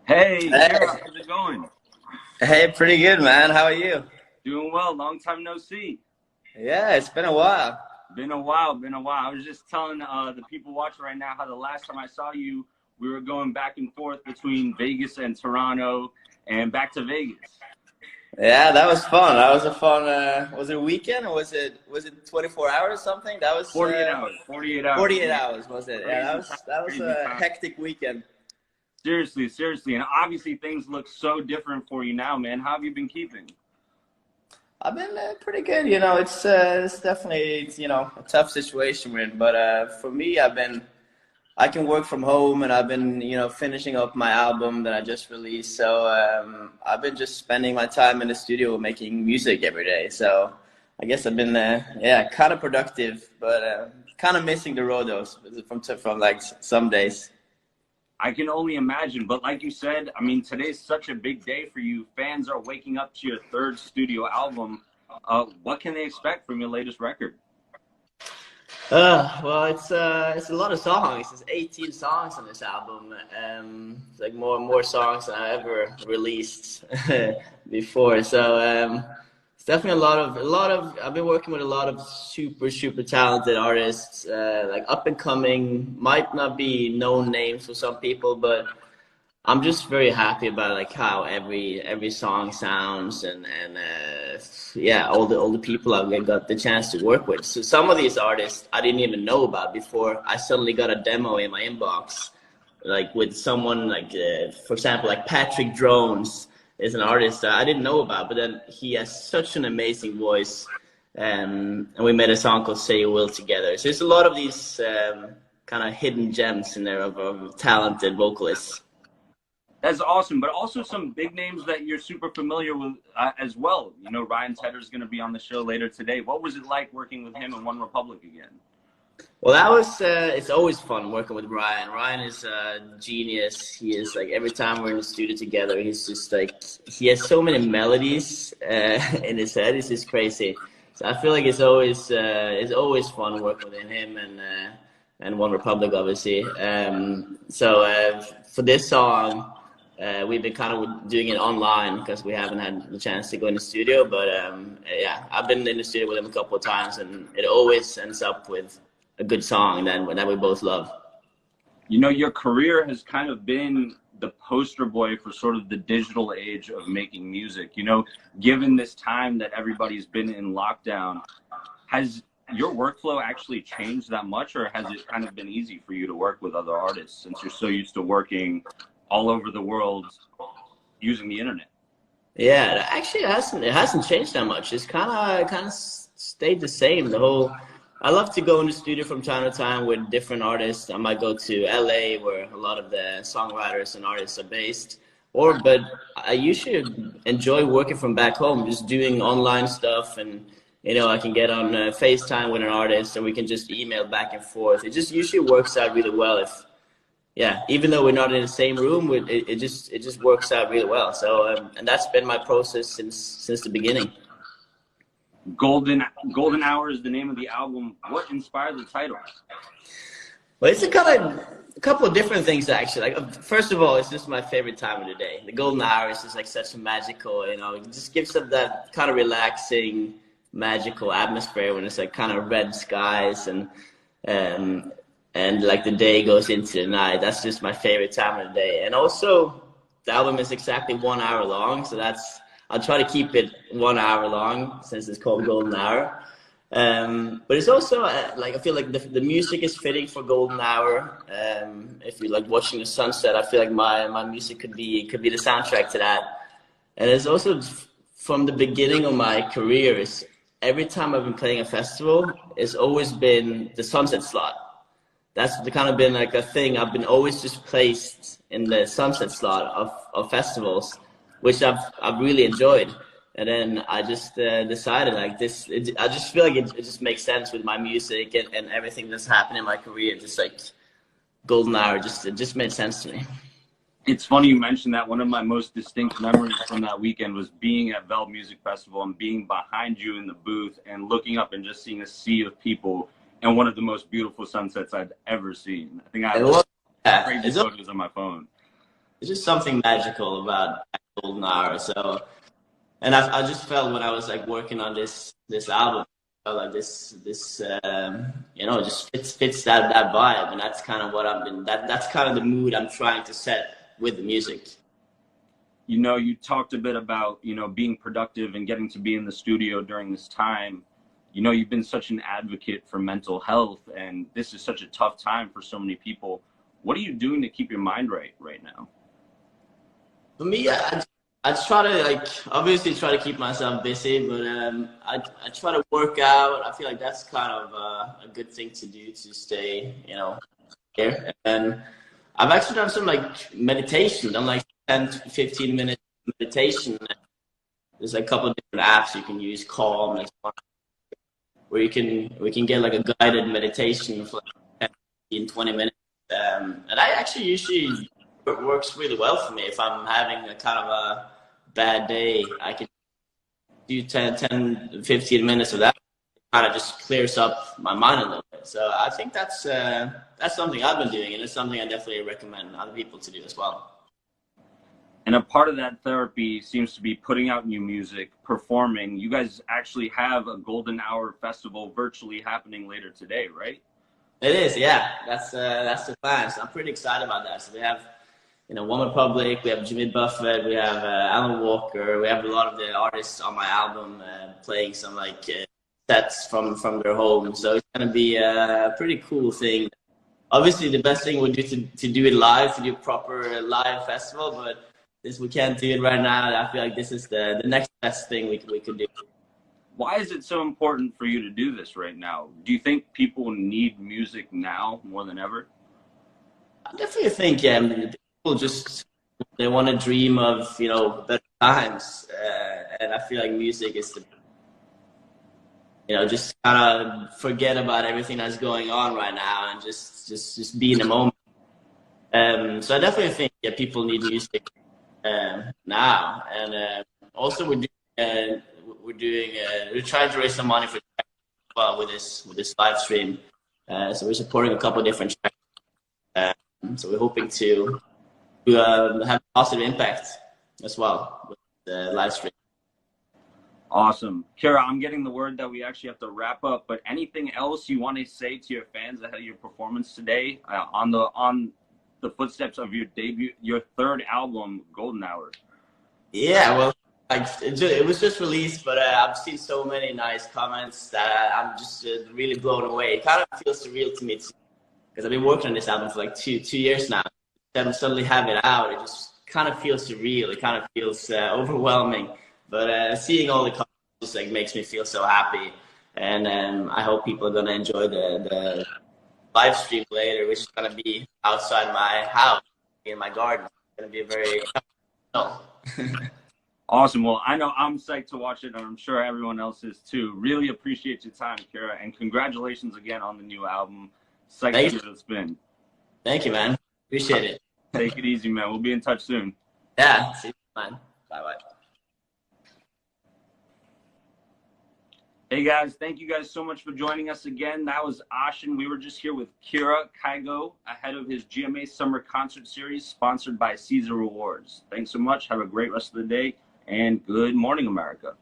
Hey, Kara, Hey, how's it going? hey, pretty good, man. How are you? Doing well. Long time no see. Yeah, it's been a while. Been a while, been a while. I was just telling the people watching right now how the last time I saw you, we were going back and forth between Vegas and Toronto and back to Vegas. Yeah, that was fun. That was a fun. Was it a weekend or was it 24 hours or something? That was 48 hours. 48 hours, 48 man. hours, was it? Yeah, Crazy time, that was crazy a time. hectic weekend. Seriously, seriously. And obviously things look so different for you now, man. How have you been keeping? I've been pretty good. It's definitely a tough situation we're in, but for me, I can work from home, and I've been, finishing up my album that I just released. So I've been just spending my time in the studio making music every day. So I guess I've been, yeah, kind of productive, but kind of missing the road though from like some days. I can only imagine, but like you said, I mean, today's such a big day for you. Fans are waking up to your third studio album. What can they expect from your latest record? Well, it's a lot of songs. There's 18 songs on this album. It's like more songs than I ever released before. So it's definitely a lot of. I've been working with a lot of super talented artists, like up and coming. Might not be known names for some people, but I'm just very happy about like how every song sounds and yeah, all the people I've got the chance to work with. So some of these artists I didn't even know about before. I suddenly got a demo in my inbox, like with someone like for example like Patrick Drones is an artist that I didn't know about, but then he has such an amazing voice, and we made a song called Say You Will together. So there's a lot of these kind of hidden gems in there of talented vocalists. That's awesome, but also some big names that you're super familiar with as well. You know, Ryan Tedder's going to be on the show later today. What was it like working with him in One Republic again? Well, that was, it's always fun working with Ryan. Ryan is a genius. He is like, every time we're in the studio together, he's just like, he has so many melodies in his head. It's just crazy. So I feel like it's always fun working with him and One Republic, obviously. For this song, we've been kind of doing it online because we haven't had the chance to go in the studio. But yeah, I've been in the studio with him a couple of times, and it always ends up with a good song that we both love. You know, your career has kind of been the poster boy for sort of the digital age of making music. You know, given this time that everybody's been in lockdown, has your workflow actually changed that much, or has it kind of been easy for you to work with other artists since you're so used to working all over the world using the internet? Yeah, actually, it hasn't changed that much. It's kind of stayed the same. I love to go in the studio from time to time with different artists. I might go to LA where a lot of the songwriters and artists are based. But I usually enjoy working from back home, just doing online stuff, and I can get on FaceTime with an artist, and we can just email back and forth. It just usually works out really well. Yeah, even though we're not in the same room, it just works out really well. So and that's been my process since the beginning. Golden Hour is the name of the album. What inspired the title? Well, it's a couple of different things actually. Like first of all, it's just my favorite time of the day. The golden hour is just like such a magical, it just gives it that kind of relaxing, magical atmosphere when it's like kind of red skies um, and like the day goes into the night. That's just my favorite time of the day. And also, the album is exactly 1 hour long, so I'll try to keep it 1 hour long since it's called Golden Hour. But it's also like I feel like the music is fitting for Golden Hour. If you like watching the sunset, I feel like my music could be the soundtrack to that. And it's also from the beginning of my career. Is every time I've been playing a festival, it's always been the sunset slot. That's the kind of been like a thing. I've been always just placed in the sunset slot of festivals, which I've really enjoyed. And then I just decided like this. I just feel like it just makes sense with my music and everything that's happened in my career. Just like Golden Hour, it just made sense to me. It's funny you mentioned that. One of my most distinct memories from that weekend was being at Veld Music Festival and being behind you in the booth and looking up and just seeing a sea of people and one of the most beautiful sunsets I'd ever seen. I think I And have what? crazy photos on my phone. There's just something magical about that golden hour. So, and I just felt when I was like working on this album, I felt like this you know, just fits that vibe, and that's kind of what I've been. That's kind of the mood I'm trying to set with the music. You know, you talked a bit about, you know, being productive and getting to be in the studio during this time. You know, you've been such an advocate for mental health, and this is such a tough time for so many people. What are you doing to keep your mind right now? For me, I try to, like, obviously try to keep myself busy, but I try to work out. I feel like that's kind of a good thing to do to stay, you know, here. And I've actually done some like meditation, done like 10 to 15 minutes meditation. There's like a couple of different apps you can use, Calm and so on, where we can get like a guided meditation for like 10, 15, 20 minutes. And I actually usually, it works really well for me. If I'm having a kind of a bad day, I can do 10, 15 minutes of that. It kind of just clears up my mind a little bit. So I think that's something I've been doing, and it's something I definitely recommend other people to do as well. And a part of that therapy seems to be putting out new music, performing. You guys actually have a Golden Hour Festival virtually happening later today, right? It is, yeah. That's the plan. So I'm pretty excited about that. So we have, you know, One Republic, we have Jimmy Buffett, we have Alan Walker, we have a lot of the artists on my album playing some like sets from their home. So it's gonna be a pretty cool thing. Obviously, the best thing would be to do it live, to do a proper live festival, but since we can't do it right now, I feel like this is the next best thing we could do. Why is it so important for you to do this right now? Do you think people need music now more than ever? I definitely think, yeah, I mean, people just, they want to dream of, you know, better times. And I feel like music is the, you know, just kind of forget about everything that's going on right now and just be in the moment. So I definitely think, yeah, people need music now. And also we're trying to raise some money for well with this live stream. So we're supporting a couple of different tracks. So we're hoping to have a positive impact as well with the live stream. Awesome. Kira, I'm getting the word that we actually have to wrap up, but anything else you want to say to your fans ahead of your performance today on the footsteps of your debut, your third album, Golden Hour? Yeah, well, like, it was just released, but I've seen so many nice comments that I'm just really blown away. It kind of feels surreal to me because I've been working on this album for like two years now. Then suddenly have it out, it just kind of feels surreal. It kind of feels overwhelming. But seeing all the comments just like makes me feel so happy. And I hope people are gonna enjoy the live stream later, which is gonna be outside my house in my garden. It's gonna be a very Awesome. Well, I know I'm psyched to watch it, and I'm sure everyone else is too. Really appreciate your time, Kira, and congratulations again on the new album. Psyched to give it a spin. Thank you, man. Appreciate it. Take it easy, man. We'll be in touch soon. Yeah. See you, man. Bye-bye. Hey guys, thank you guys so much for joining us again. That was Ashin. We were just here with Kira Kygo ahead of his GMA Summer Concert Series sponsored by Caesar Rewards. Thanks so much. Have a great rest of the day and good morning, America.